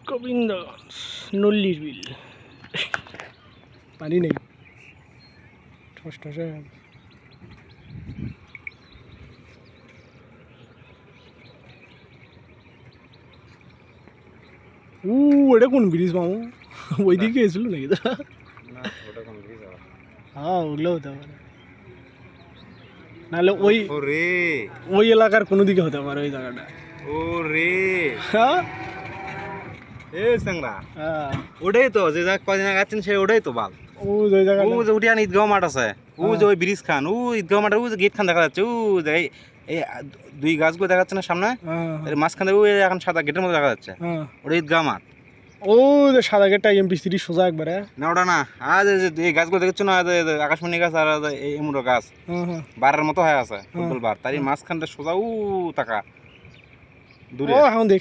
গোবিন্দগঞ্জ নল্লির বিল পানি নেই ঠস ঠসে এটা কোন ব্রিজ মামু ওইদিকে এসেছিল নাকি হ্যাঁ ওগুলো হতে পারে নাহলে ওই এলাকার কোনো দিকে হতে পারে ওই জায়গাটা হ্যাঁ ওটাই তো যে কদিন আগে আছেন সে ওটাই তো বাল ওই জায়গা ও যে উঠিয়ান ঈদগাঁও মাঠ আছে ও যে ওই ব্রিজ খান ও ঈদগাঁও মাঠের ও যে গেট খান দেখা যাচ্ছে ও যে এই দুই গাছগুলো দেখা যাচ্ছে না সামনে এর মাঝখান থেকে ওই এখন সাদা গেটের মতো দেখা যাচ্ছে ওটা ঈদগাঁও মাঠ ও যে সাদা গেটটা MP3 সোজা একবারে না ওটা না আজ এই গাছগুলো দেখছো না আকাশমণি গাছ আর এই এমুরো গাছ বারের মতো হয়ে আছে ফুটবল বার তারই মাঝখানটা সোজা ও টাকা দূরে এখন